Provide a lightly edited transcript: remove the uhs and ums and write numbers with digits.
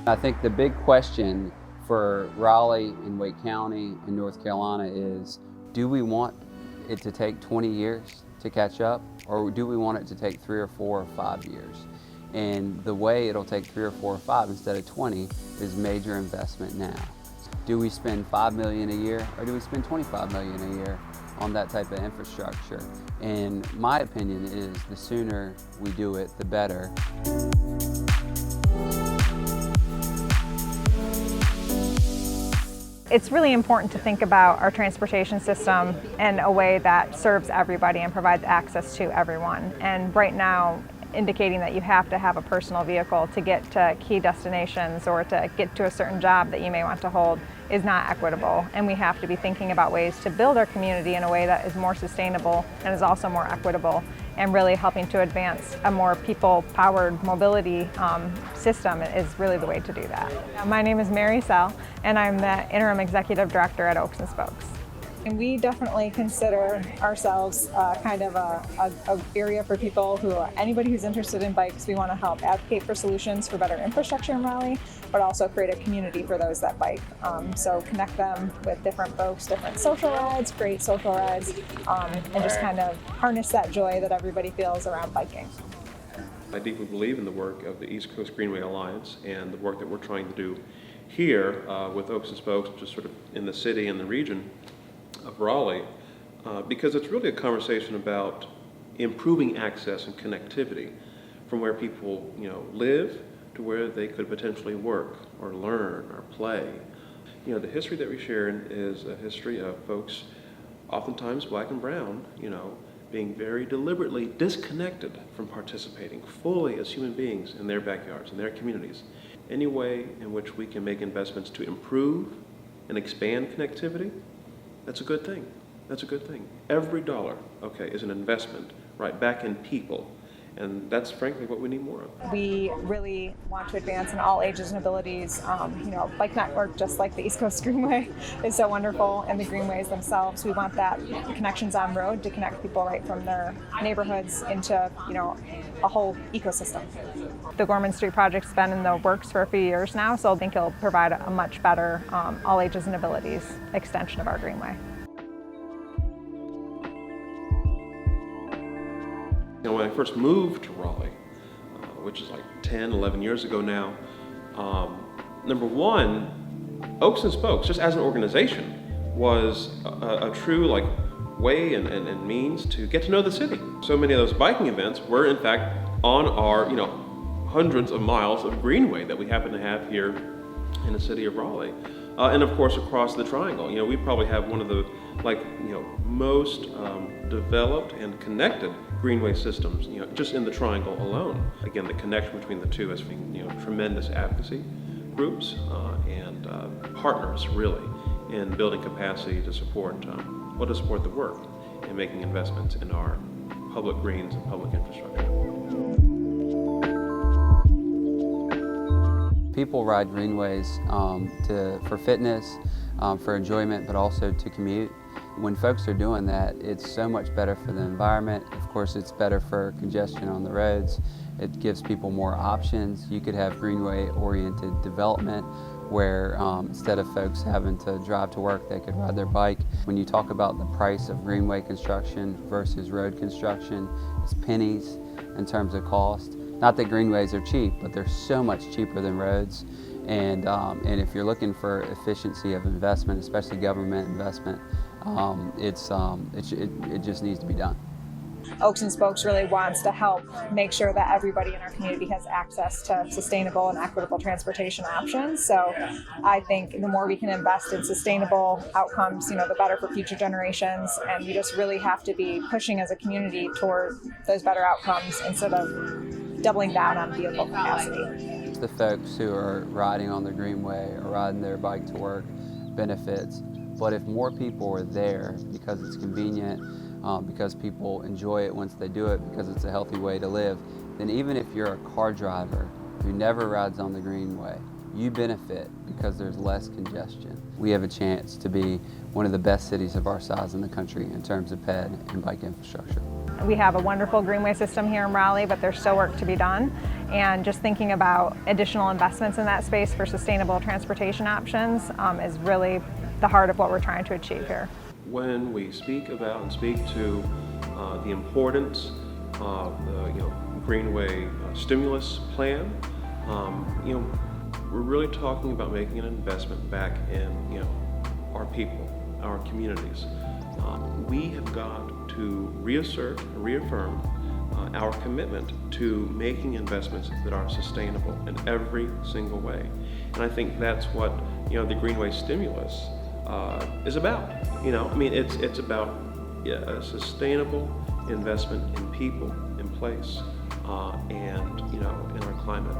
I think the big question for Raleigh and Wake County and North Carolina is, do we want it to take 20 years to catch up, or do we want it to take 3 or 4 or 5 years? And the way it'll take 3 or 4 or 5 instead of 20 is major investment now. Do we spend $5 million a year, or do we spend $25 million a year on that type of infrastructure? And my opinion is the sooner we do it, the better. It's really important to think about our transportation system in a way that serves everybody and provides access to everyone. And right now, indicating that you have to have a personal vehicle to get to key destinations or to get to a certain job that you may want to hold is not equitable. And we have to be thinking about ways to build our community in a way that is more sustainable and is also more equitable, and really helping to advance a more people-powered mobility system is really the way to do that. My name is Mary Sell, and I'm the Interim Executive Director at Oaks and Spokes. And we definitely consider ourselves kind of a area for people anybody who's interested in bikes. We want to help advocate for solutions for better infrastructure in Raleigh, but also create a community for those that bike. So connect them with different folks, different social rides, great social rides, and just kind of harness that joy that everybody feels around biking. I deeply believe in the work of the East Coast Greenway Alliance and the work that we're trying to do here with Oaks and Spokes, which is sort of in the city and the region of Raleigh, because it's really a conversation about improving access and connectivity from where people live to where they could potentially work or learn or play. The history that we share is a history of folks, oftentimes black and brown, being very deliberately disconnected from participating fully as human beings in their backyards, in their communities. Any way in which we can make investments to improve and expand connectivity, that's a good thing. That's a good thing. Every dollar, is an investment right back in people. And that's frankly what we need more of. We really want to advance in all ages and abilities. Bike network, just like the East Coast Greenway, is so wonderful, and the greenways themselves. We want that connections on road to connect people right from their neighborhoods into a whole ecosystem. The Gorman Street project's been in the works for a few years now, so I think it'll provide a much better all ages and abilities extension of our greenway. When I first moved to Raleigh, which is like 10, 11 years ago now, number one, Oaks and Spokes, just as an organization, was a true way and means to get to know the city. So many of those biking events were in fact on our hundreds of miles of greenway that we happen to have here in the city of Raleigh. And of course across the triangle. We probably have one of the most developed and connected greenway systems, just in the triangle alone. Again, the connection between the two has been, tremendous advocacy groups and partners really in building capacity to support the work and making investments in our public greens and public infrastructure. People ride greenways for fitness, for enjoyment, but also to commute. When folks are doing that, it's so much better for the environment. Of course, it's better for congestion on the roads. It gives people more options. You could have greenway-oriented development where instead of folks having to drive to work, they could ride their bike. When you talk about the price of greenway construction versus road construction, it's pennies in terms of cost. Not that greenways are cheap, but they're so much cheaper than roads. And if you're looking for efficiency of investment, especially government investment, it just needs to be done. Oaks and Spokes really wants to help make sure that everybody in our community has access to sustainable and equitable transportation options. So I think the more we can invest in sustainable outcomes, the better for future generations. And we just really have to be pushing as a community toward those better outcomes instead of doubling down on vehicle capacity. The folks who are riding on the greenway or riding their bike to work benefits. But if more people are there because it's convenient, because people enjoy it once they do it, because it's a healthy way to live, then even if you're a car driver who never rides on the greenway, you benefit because there's less congestion. We have a chance to be one of the best cities of our size in the country in terms of ped and bike infrastructure. We have a wonderful greenway system here in Raleigh, but there's still work to be done. And just thinking about additional investments in that space for sustainable transportation options is really the heart of what we're trying to achieve here. When we speak about and speak to the importance of the Greenway Stimulus plan, we're really talking about making an investment back in our people, our communities. We have got to reassert and reaffirm our commitment to making investments that are sustainable in every single way. And I think that's what the Greenway Stimulus is about. It's about a sustainable investment in people, in place, and in our climate.